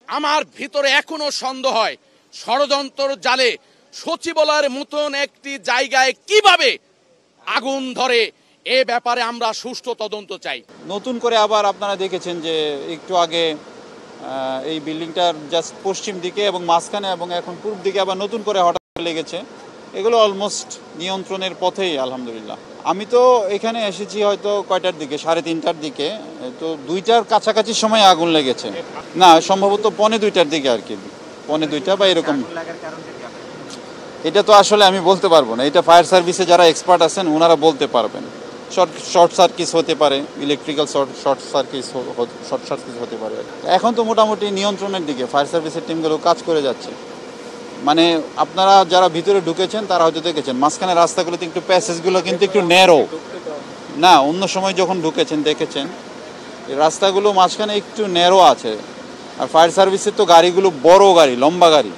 আমার ভিতরে এখনো সন্দেহ হয় ষড়যন্ত্র জালে সচিবালয়ের মতন একটি জায়গায় কিভাবে আগুন ধরে, এ ব্যাপারে আমরা সুষ্ঠু তদন্ত চাই। নতুন করে আবার আপনারা দেখেছেন যে একটু আগে এই বিল্ডিংটার জাস্ট পশ্চিম দিকে এবং মাঝখানে এবং এখন পূর্ব দিকে আবার নতুন করে হঠাৎ লেগেছে। এগুলো অলমোস্ট নিয়ন্ত্রণের পথেই আলহামদুলিল্লাহ। আমি তো এখানে এসেছি হয়তো কয়টার দিকে, 3:30টার দিকে, তো 2টার কাছাকাছি সময় আগুন লেগেছে। না, সম্ভবত 1:45টার দিকে আর কি, 1:45 বা এরকম। এটা তো আসলে আমি বলতে পারবো না, এটা ফায়ার সার্ভিসে যারা এক্সপার্ট আছেন ওনারা বলতে পারবেন। শর্ট সার্কিট হতে পারে, ইলেকট্রিক্যাল শর্ট সার্কিট হতে পারে। এখন তো মোটামুটি নিয়ন্ত্রণের দিকে ফায়ার সার্ভিসের টিমগুলো কাজ করে যাচ্ছে। মানে আপনারা যারা ভিতরে ঢুকেছেন তারা হয়তো দেখেছেন মাঝখানে রাস্তাগুলোতে একটু প্যাসেজগুলো কিন্তু একটু ন্যারো না, অন্য সময় যখন ঢুকেছেন দেখেছেন রাস্তাগুলো মাঝখানে একটু ন্যারো আছে। আর ফায়ার সার্ভিসের তো গাড়িগুলো বড় গাড়ি, লম্বা গাড়ি,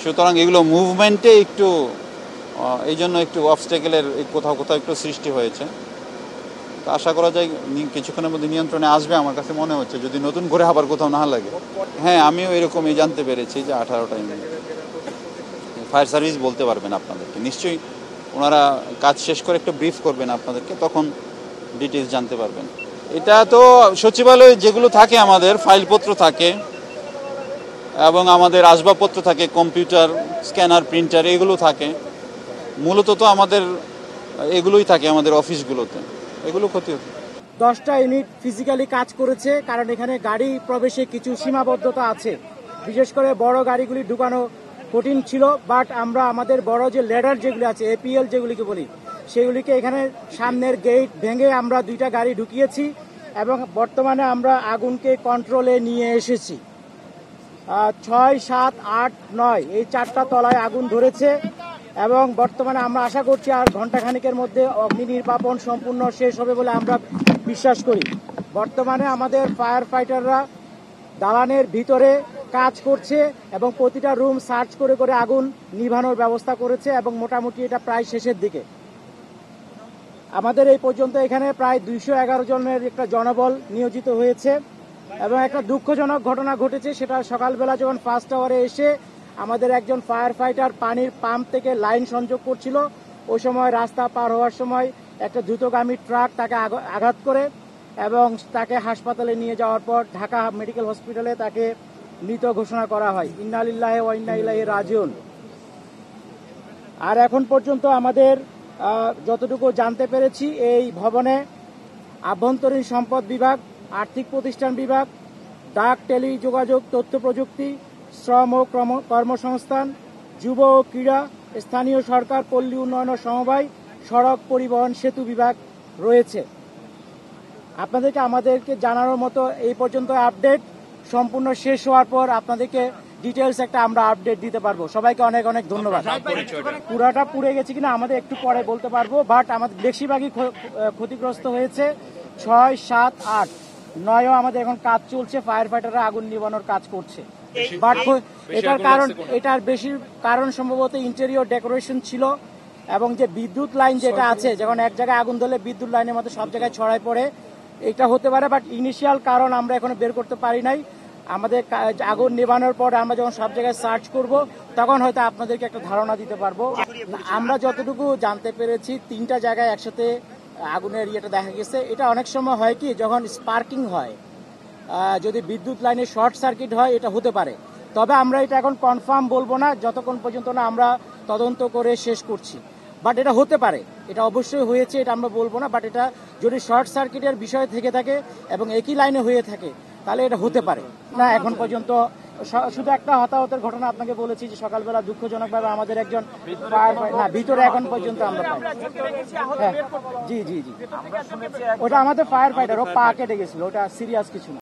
সুতরাং এগুলো মুভমেন্টে একটু এই জন্য একটু অবস্টেকেলের কোথাও কোথাও একটু সৃষ্টি হয়েছে। তো আশা করা যায় কিছুক্ষণের মধ্যে নিয়ন্ত্রণে আসবে আমার কাছে মনে হচ্ছে, যদি নতুন করে আবার কোথাও না লাগে। হ্যাঁ, আমিও এরকমই জানতে পেরেছি যে 18টায় ফায়ার সার্ভিস বলতে পারবেন আপনাদেরকে, নিশ্চয়ই ওনারা কাজ শেষ করে একটু ব্রিফ করবেন আপনাদেরকে, তখন ডিটেলস জানতে পারবেন। এটা তো সচিবালয়ে যেগুলো থাকে আমাদের ফাইলপত্র থাকে এবং আমাদের আসবাবপত্র থাকে, কম্পিউটার, স্ক্যানার, প্রিন্টার, এগুলো থাকে। মূলত তো আমাদের এগুলোই থাকে আমাদের অফিসগুলোতে, এগুলো ক্ষতি হতো। 10টা ইউনিট ফিজিক্যালি কাজ করেছে, কারণ এখানে গাড়ি প্রবেশে কিছু সীমাবদ্ধতা আছে। বিশেষ করে বড় গাড়িগুলি ঢুকানো কঠিন ছিল, বাট আমরা আমাদের বড় যে লেডার যেগুলি আছে, এপিএল যেগুলিকে বলি, সেগুলিকে এখানে সামনের গেট ভেঙে আমরা 2টা গাড়ি ঢুকিয়েছি এবং বর্তমানে আমরা আগুনকে কন্ট্রোলে নিয়ে এসেছি। 6, 7, 8, 9 এই 4টা তলায় আগুন ধরেছে এবং বর্তমানে আমরা আশা করছি আর ঘণ্টাখানিকের মধ্যে অগ্নি নির্বাপন সম্পূর্ণ শেষ হবে বলে আমরা বিশ্বাস করি। বর্তমানে আমাদের ফায়ার ফাইটাররা দালানের ভিতরে কাজ করছে এবং প্রতিটা রুম সার্চ করে করে আগুন নিভানোর ব্যবস্থা করেছে এবং মোটামুটি এটা প্রায় শেষের দিকে। আমাদের এই পর্যন্ত এখানে প্রায় 211 জনের একটা জনবল নিয়োজিত হয়েছে এবং একটা দুঃখজনক ঘটনা ঘটেছে, সেটা সকালবেলা যখন ফার্স্ট আওয়ারে এসে আমাদের একজন ফায়ার ফাইটার পানির পাম্প থেকে লাইন সংযোগ করছিল, ওই সময় রাস্তা পার হওয়ার সময় একটা দ্রুতগামী ট্রাক তাকে আঘাত করে এবং তাকে হাসপাতালে নিয়ে যাওয়ার পর ঢাকা মেডিকেল হসপিটালে তাকে মৃত ঘোষণা করা হয়। ইন্না লিল্লাহি ওয়া ইন্না ইলাইহি রাজিউন। আর এখন পর্যন্ত আমাদের যতটুকু জানতে পেরেছি, এই ভবনে আভ্যন্তরীণ সম্পদ বিভাগ, আর্থিক প্রতিষ্ঠান বিভাগ, ডাক, টেলিযোগাযোগ, তথ্য প্রযুক্তি, শ্রম ও কর্মসংস্থান, যুব ও ক্রীড়া, স্থানীয় সরকার, পল্লী উন্নয়ন ও সমবায়, সড়ক পরিবহন, সেতু বিভাগ রয়েছে। আমাদেরকে জানানোর মতো এই পর্যন্ত আপডেট। সম্পূর্ণ শেষ হওয়ার পর আপনাদেরকে ডিটেলস একটা আমরা আপডেট দিতে পারবো। সবাইকে অনেক অনেক ধন্যবাদ। পুরাটা পুড়ে গেছে কিনা আমাদের একটু পরে বলতে পারবো, বাট আমাদের বেশিরভাগই ক্ষতিগ্রস্ত হয়েছে। 6, 7, 8, 9ও আমাদের এখন কাজ চলছে, ফায়ার ফাইটাররা আগুন নিভানোর কাজ করছে। বাট এটার বেশি কারণ সম্ভবত ইন্টেরিয়র ডেকোরেশন ছিল এবং যে বিদ্যুৎ লাইন যেটা আছে, যখন এক জায়গায় আগুন ধরলে বিদ্যুৎ লাইনের মধ্যে সব জায়গায় ছড়ায় পড়ে, এটা হতে পারে। বাট ইনিশিয়াল কারণ আমরা এখনো বের করতে পারি নাই। আমাদের আগুন নেভানোর পর আমরা যখন সব জায়গায় সার্চ করব তখন হয়তো আপনাদেরকে একটা ধারণা দিতে পারবো। আমরা যতটুকু জানতে পেরেছি 3টা জায়গায় একসাথে আগুনের ইয়েটা দেখা গেছে। এটা অনেক সময় হয় কি, যখন স্পার্কিং হয়, যদি বিদ্যুৎ লাইনে শর্ট সার্কিট হয়, এটা হতে পারে। তবে আমরা এটা এখন কনফার্ম বলবো না যতক্ষণ পর্যন্ত না আমরা তদন্ত করে শেষ করছি। বাট এটা হতে পারে, এটা অবশ্যই হয়েছে, এটা আমরা বলবো না। বাট এটা যদি শর্ট সার্কিটের বিষয় থেকে থাকে এবং একই লাইনে হয়ে থাকে তাহলে এটা হতে পারে না। এখন পর্যন্ত শুধু একটা হতাহতের ঘটনা আপনাকে বলেছি যে সকালবেলা দুঃখজনকভাবে আমাদের একজন ভিতরে এখন পর্যন্ত আমরা পাই। হ্যাঁ, জি, ওটা আমাদের ফায়ার ফাইটার, ও পা কেটে গেছিল, ওটা সিরিয়াস কিছু না।